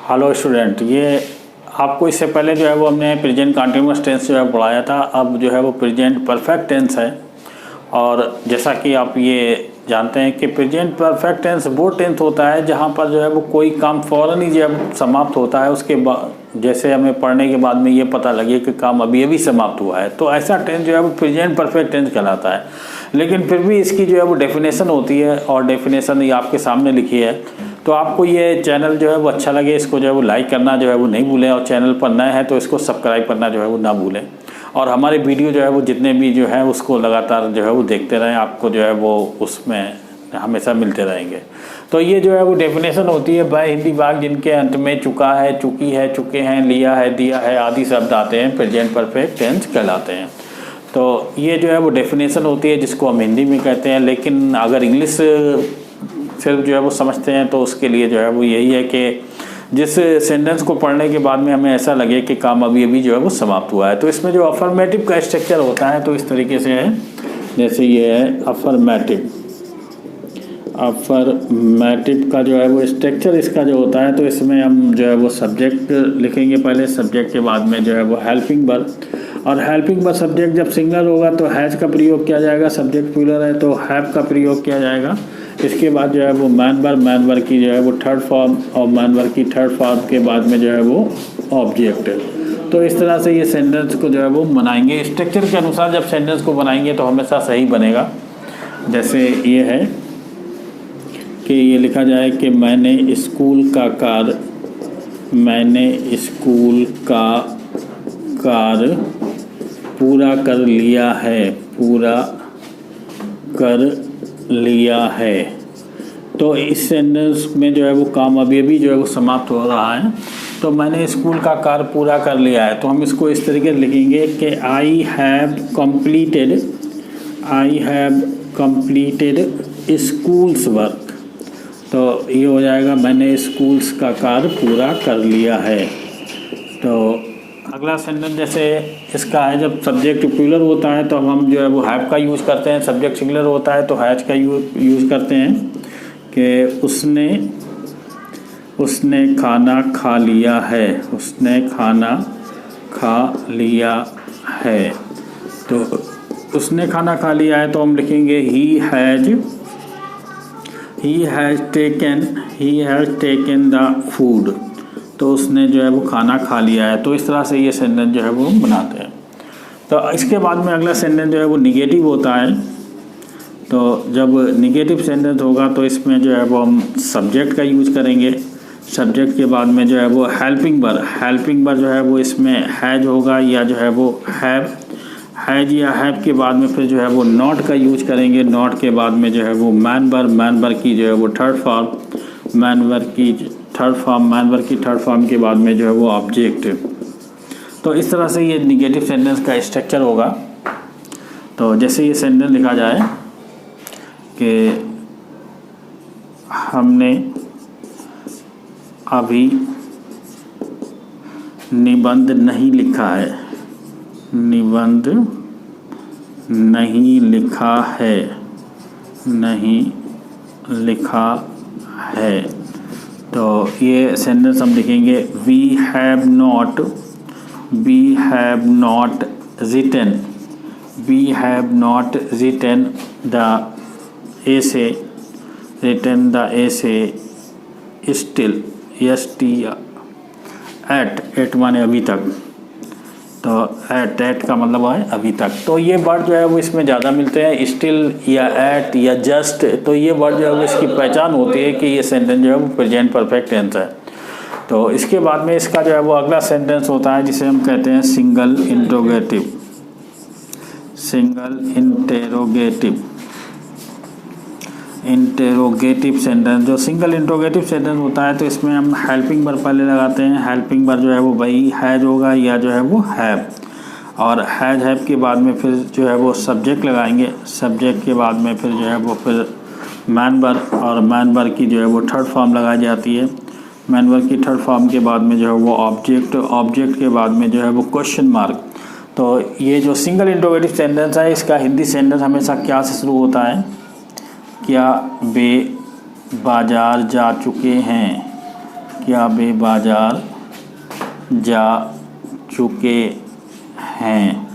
Hello student, ये आपको इससे पहले जो है वो हमने प्रेजेंट कंटिन्यूअस टेंस जो है पढ़ाया था। अब जो है वो प्रेजेंट परफेक्ट टेंस है। और जैसा कि आप ये जानते हैं कि प्रेजेंट परफेक्ट टेंस वो टेंस होता है जहाँ पर जो है वो कोई काम फ़ौरन ही जब समाप्त होता है उसके बाद, जैसे हमें पढ़ने के बाद में ये पता लगे कि काम अभी अभी समाप्त हुआ है, तो ऐसा टेंस जो है वो प्रेजेंट परफेक्ट टेंस कहलाता है। लेकिन फिर भी इसकी जो है वो डेफिनेशन होती है, और डेफिनेशन ये आपके सामने लिखी है। तो आपको ये चैनल जो है वो अच्छा लगे, इसको जो है वो लाइक करना जो है वो नहीं भूलें, और चैनल पर नए हैं तो इसको सब्सक्राइब करना जो है वो ना भूलें। और हमारे वीडियो जो है वो जितने भी जो है उसको लगातार जो है वो देखते रहें, आपको जो है वो उसमें हमेशा मिलते रहेंगे। तो ये जो है वो डेफिनेशन होती है बाय हिंदी वाक्य जिनके अंत में चुका है, चुकी है, चुके हैं, लिया है, दिया है आदि शब्द आते हैं प्रेजेंट परफेक्ट टेंस कहलाते हैं। तो ये जो है वो डेफिनेशन होती है जिसको हम हिंदी में कहते हैं। लेकिन अगर इंग्लिश सिर्फ जो है वो समझते हैं तो उसके लिए जो है वो यही है कि जिस सेंटेंस को पढ़ने के बाद में हमें ऐसा लगे कि काम अभी अभी जो है वो समाप्त हुआ है। तो इसमें जो अफर्मेटिव का स्ट्रक्चर होता है तो इस तरीके से है, जैसे ये है अफर्मेटिव का जो है वो स्ट्रक्चर इसका जो होता है, तो इसमें हम जो है वो सब्जेक्ट लिखेंगे पहले, सब्जेक्ट के बाद में जो है वो हेल्पिंग वर्ब। और हेल्पिंग वर्ब सब्जेक्ट जब सिंगल होगा तो हैज़ का प्रयोग किया जाएगा, सब्जेक्ट प्लूरल है तो हैव का प्रयोग किया जाएगा। इसके बाद जो है वो मैन वर्ब की जो है वो थर्ड फॉर्म, और मैन वर्ब की थर्ड फॉर्म के बाद में जो है वो ऑब्जेक्ट। तो इस तरह से ये सेंटेंस को जो है वो बनाएंगे। स्ट्रक्चर के अनुसार जब सेंटेंस को बनाएंगे तो हमेशा सही बनेगा। जैसे ये है कि ये लिखा जाए कि मैंने स्कूल का कार्य पूरा कर लिया है। तो इस सेंटेंस में जो है वो काम अभी अभी जो है वो समाप्त हो रहा है, तो मैंने स्कूल का कार्य पूरा कर लिया है। तो हम इसको इस तरीके से लिखेंगे कि I have completed schools work. तो ये हो जाएगा मैंने स्कूल्स का कार्य पूरा कर लिया है। तो अगला सेंटेंस जैसे इसका है, जब सब्जेक्ट प्लूरल होता है तो हम जो है वो हैव का यूज़ करते हैं, सब्जेक्ट सिंगुलर होता है तो हैज का यूज़ करते हैं कि उसने खाना खा लिया है। तो उसने खाना खा लिया है तो हम लिखेंगे he has taken the food. तो उसने जो है वो खाना खा लिया है। तो इस तरह से ये सेंटेंस जो है वो बनाते हैं। तो इसके बाद में अगला सेंटेंस जो है वो निगेटिव होता है। तो जब निगेटिव सेंटेंस होगा तो इसमें जो है वो हम सब्जेक्ट का यूज़ करेंगे। सब्जेक्ट के बाद में जो है वो हेल्पिंग वर्ब जो है वो इसमें हैज होगा, या जो है वो हैज या हैव के बाद में फिर जो है वो नॉट का यूज करेंगे। नॉट के बाद में जो है वो मैन वर्ब की जो है वो थर्ड फॉर्म, मैन वर्ब की थर्ड फॉर्म के बाद में जो है वो ऑब्जेक्ट। तो इस तरह से ये निगेटिव सेंटेंस का स्ट्रक्चर होगा। तो जैसे ये सेंटेंस लिखा जाए कि हमने अभी निबंध नहीं लिखा है। तो ये सेंटेंस हम लिखेंगे we have not written the essay still at माने अभी तक। तो एट का मतलब है अभी तक। तो ये वर्ड जो है वो इसमें ज़्यादा मिलते हैं, स्टिल या एट या जस्ट। तो ये वर्ड जो है वो इसकी पहचान होती है कि ये सेंटेंस जो है वो प्रेजेंट परफेक्ट टेंस है। तो इसके बाद में इसका जो है वो अगला सेंटेंस होता है जिसे हम कहते हैं सिंगल इंटेरोगेटिव सेंटेंस। जो सिंगल इंट्रोगेटिव सेंटेंस होता है तो इसमें हम हेल्पिंग वर्ब पहले लगाते हैं। हेल्पिंग वर्ब जो है वो वही हैज होगा या जो है वो हैव, और हैव के बाद में फिर जो है वो सब्जेक्ट लगाएंगे। सब्जेक्ट के बाद में फिर जो है वो फिर मैन वर्ब, और मैन वर्ब की जो है वो थर्ड फॉर्म लगाई जाती है। मैन वर्ब की थर्ड फॉर्म के बाद में जो है वो ऑब्जेक्ट के बाद में जो है वो क्वेश्चन मार्क। तो ये जो सिंगल इंट्रोगेटिव सेंटेंस है इसका हिंदी सेंटेंस हमेशा क्या से शुरू होता है, क्या वे बाजार जा चुके हैं, क्या वे बाजार जा चुके हैं।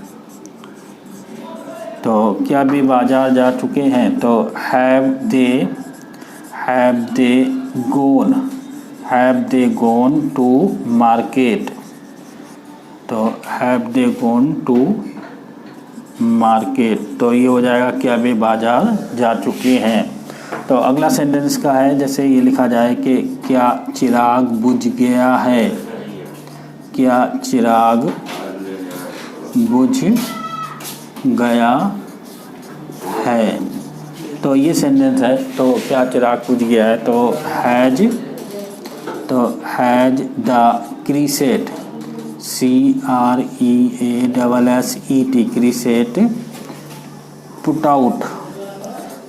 तो क्या वे बाजार जा चुके हैं, तो have they gone to market. तो have they gone to market, तो ये हो जाएगा क्या वे बाजार जा चुके हैं। तो अगला सेंटेंस का है, जैसे ये लिखा जाए कि क्या चिराग बुझ गया है। क्या चिराग बुझ गया है, तो ये सेंटेंस है। तो क्या चिराग बुझ गया है, तो has the cresset, CREASSET cresset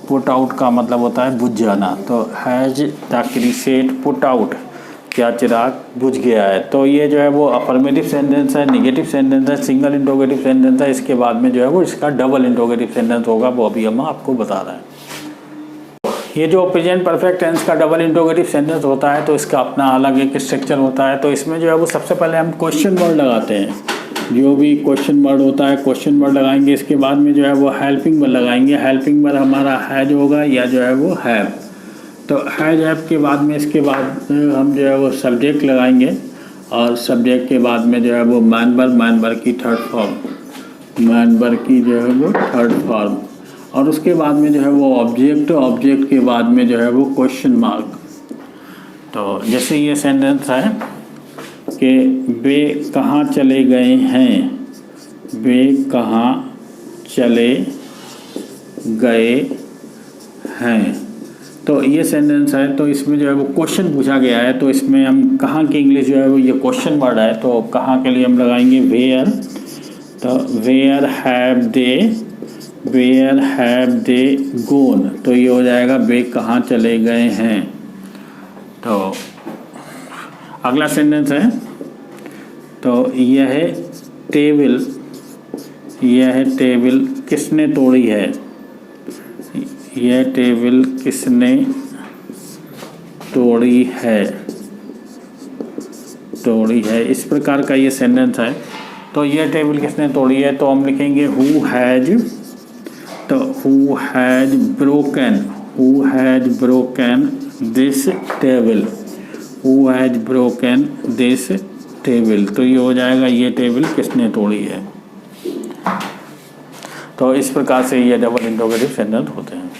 put out का मतलब होता है बुझ जाना। तो has the cresset put out, क्या चिराग बुझ गया है। तो ये जो है वो अफर्मेटिव सेंटेंस है, नेगेटिव सेंटेंस है, सिंगल इंट्रोगेटिव सेंटेंस है। इसके बाद में जो है वो इसका डबल इंट्रोगेटिव सेंटेंस होगा, वो अभी हम आपको बता रहे हैं। ये जो प्रेजेंट परफेक्ट टेंस का डबल इंट्रोगेटिव सेंटेंस होता है, तो इसका अपना अलग एक स्ट्रक्चर होता है। तो इसमें जो है वो सबसे पहले हम क्वेश्चन वर्ड लगाते हैं। जो भी क्वेश्चन वर्ड होता है, क्वेश्चन वर्ड लगाएंगे। इसके बाद में जो है वो हेल्पिंग वर्ड लगाएंगे। हेल्पिंग वर्ड हमारा हैज होगा या जो है वो हैव। तो हैज हैव के बाद में इसके बाद हम जो है वो सब्जेक्ट लगाएंगे, और सब्जेक्ट के बाद में जो है वो मैन वर्ब की थर्ड फॉर्म, और उसके बाद में जो है वो ऑब्जेक्ट के बाद में जो है वो क्वेश्चन मार्क। तो जैसे ये सेंटेंस है कि वे कहाँ चले गए हैं, वे कहाँ चले गए हैं। तो ये सेंटेंस है, तो इसमें जो है वो क्वेश्चन पूछा गया है। तो इसमें हम कहाँ की इंग्लिश जो है वो ये क्वेश्चन वर्ड है, तो कहाँ के लिए हम लगाएंगे वेयर। तो वेयर हैव दे गॉन, तो ये हो जाएगा वे कहाँ चले गए हैं। तो अगला सेंटेंस है, तो यह टेबल किसने तोड़ी है। यह टेबल किसने तोड़ी है, इस प्रकार का ये सेंटेंस है। तो यह टेबल किसने तोड़ी है, तो हम लिखेंगे who has broken this table. तो ये हो जाएगा ये टेबल किसने तोड़ी है। तो इस प्रकार से ये डबल इंट्रोगेटिव सेंटेंस होते हैं।